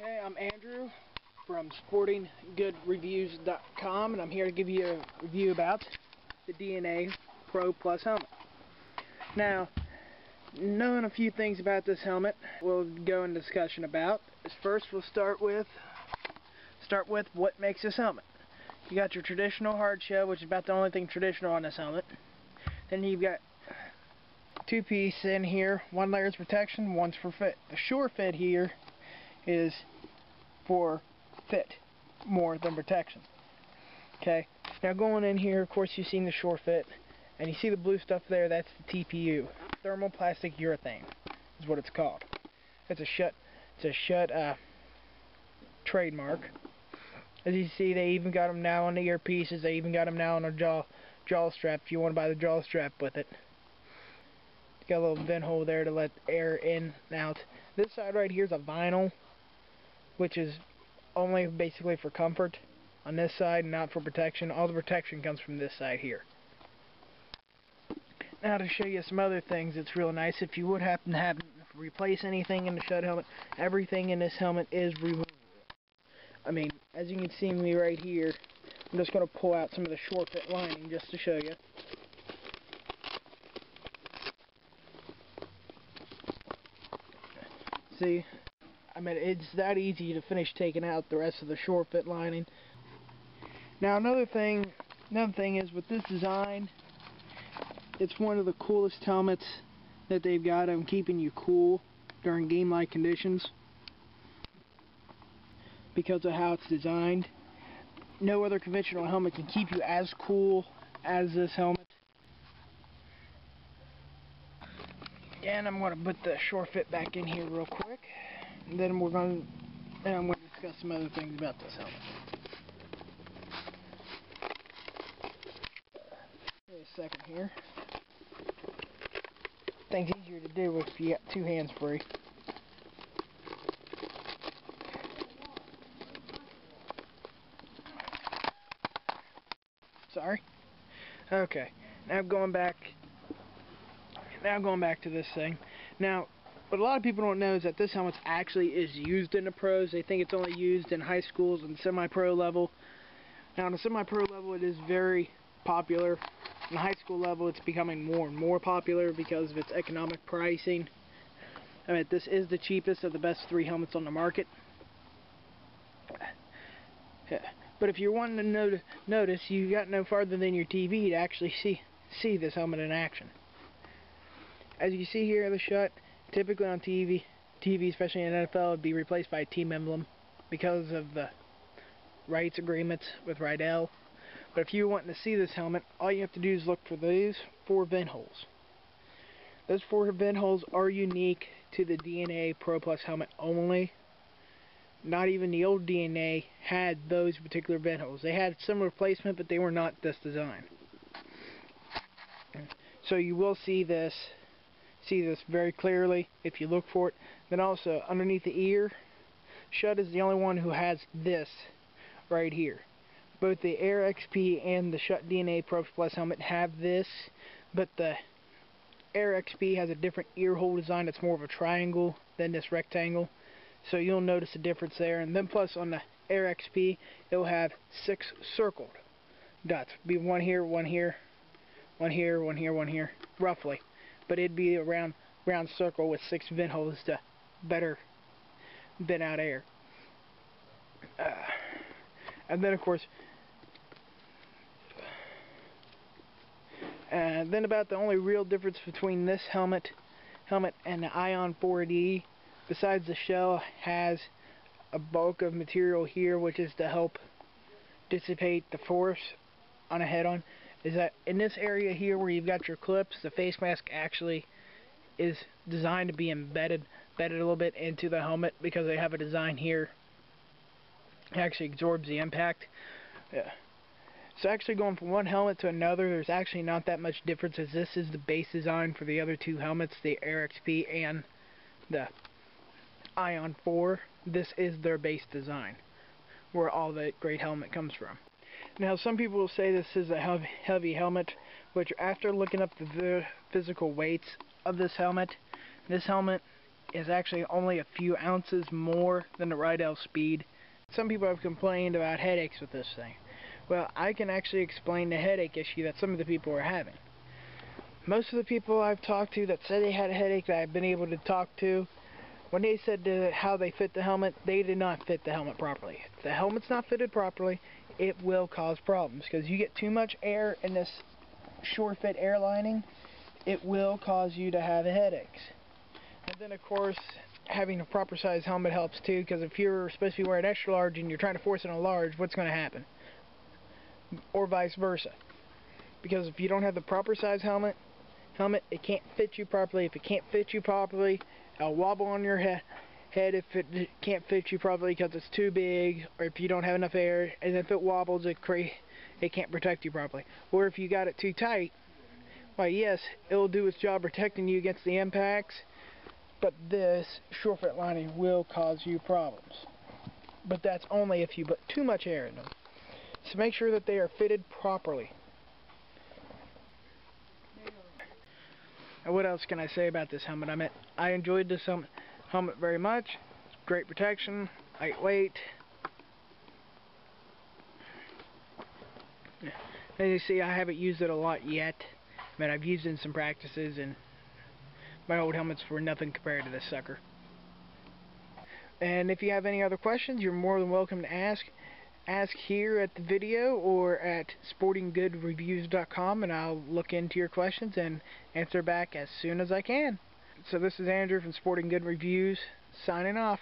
Hey, I'm Andrew from SportingGoodReviews.com, and I'm here to give you a review about the DNA Pro Plus helmet. Now, knowing a few things about this helmet, we'll go into discussion about. First, we'll start with what makes this helmet. You got your traditional hard shell, which is about the only thing traditional on this helmet. Then you've got two pieces in here. One layer is protection, one's for fit. The shore fit here is for fit more than protection. Okay, now going in here, of course, you've seen the shore fit, and you see the blue stuff there. That's the TPU, thermoplastic urethane, is what it's called. It's a Schutt trademark. As you see, they even got them now on the earpieces. They even got them now on a jaw strap. If you want to buy the jaw strap with it, it's got a little vent hole there to let air in and out. This side right here is a vinyl, which is only basically for comfort on this side, not for protection. All the protection comes from this side here. Now, to show you some other things, it's real nice. If you would happen to have to replace anything in the Schutt helmet, everything in this helmet is removable. I mean, as you can see me right here, I'm just going to pull out some of the shore fit lining just to show you. See, I mean, it's that easy to finish taking out the rest of the shore fit lining. Now, another thing is with this design, it's one of the coolest helmets that they've got on keeping you cool during game-like conditions because of how it's designed. No other conventional helmet can keep you as cool as this helmet. And I'm going to put the shore fit back in here real quick, and then I'm going to discuss some other things about this helmet. Wait a second here. Things easier to do if you got two hands free. Sorry. Okay. Now going back to this thing. Now, what a lot of people don't know is that this helmet actually is used in the pros. They think it's only used in high schools and semi-pro level. Now, on the semi-pro level, it is very popular. On the high school level, it's becoming more and more popular because of its economic pricing. I mean, this is the cheapest of the best 3 helmets on the market. But if you're wanting to notice, you got no farther than your TV to actually see this helmet in action. As you see here, the Schutt, typically on TV, especially in NFL, would be replaced by a team emblem because of the rights agreements with Rydell. But if you're wanting to see this helmet, all you have to do is look for these 4 vent holes. Those 4 vent holes are unique to the DNA Pro Plus helmet only. Not even the old DNA had those particular vent holes. They had similar placement, but they were not this design. So you will see this very clearly if you look for it. Then also underneath the ear, Schutt is the only one who has this right here. Both the Air XP and the Schutt DNA Pro Plus helmet have this, but the Air XP has a different ear hole design that's more of a triangle than this rectangle. So you'll notice a difference there. And then plus on the Air XP, it'll have 6 circled dots. Be one here, one here, one here, one here, one here, roughly. But it'd be a round circle with 6 vent holes to better vent out air. And then of course, then about the only real difference between this helmet and the Ion 4D, besides the shell has a bulk of material here, which is to help dissipate the force on a head-on, is that in this area here where you've got your clips, the face mask actually is designed to be embedded a little bit into the helmet because they have a design here. It actually absorbs the impact. Yeah. So actually going from one helmet to another, there's actually not that much difference, as this is the base design for the other 2 helmets, the Air XP and the Ion 4. This is their base design, where all the great helmet comes from. Now, some people will say this is a heavy helmet, which after looking up the physical weights of this helmet is actually only a few ounces more than the Rydell Speed. Some people have complained about headaches with this thing. Well, I can actually explain the headache issue that some of the people are having. Most of the people I've talked to that said they had a headache that I've been able to talk to, when they said how they fit the helmet, they did not fit the helmet properly. If the helmet's not fitted properly, it will cause problems, because you get too much air in this SureFit air lining, it will cause you to have headaches. And then of course, having a proper size helmet helps too, because if you're supposed to be wearing extra large and you're trying to force it on a large, what's going to happen? Or vice versa. Because if you don't have the proper size helmet, it can't fit you properly. If it can't fit you properly, it'll wobble on your head if it can't fit you properly because it's too big, or if you don't have enough air, and if it wobbles, it can't protect you properly. Or if you got it too tight, well, yes, it'll do its job protecting you against the impacts, but this SureFit lining will cause you problems. But that's only if you put too much air in them. So make sure that they are fitted properly. And what else can I say about this helmet? I enjoyed this helmet very much. Great protection, lightweight. As you see, I haven't used it a lot yet. I've used it in some practices, and my old helmets were nothing compared to this sucker. And if you have any other questions, you're more than welcome to ask here at the video or at sportinggoodreviews.com, and I'll look into your questions and answer back as soon as I can. So this is Andrew from Sporting Good Reviews, signing off.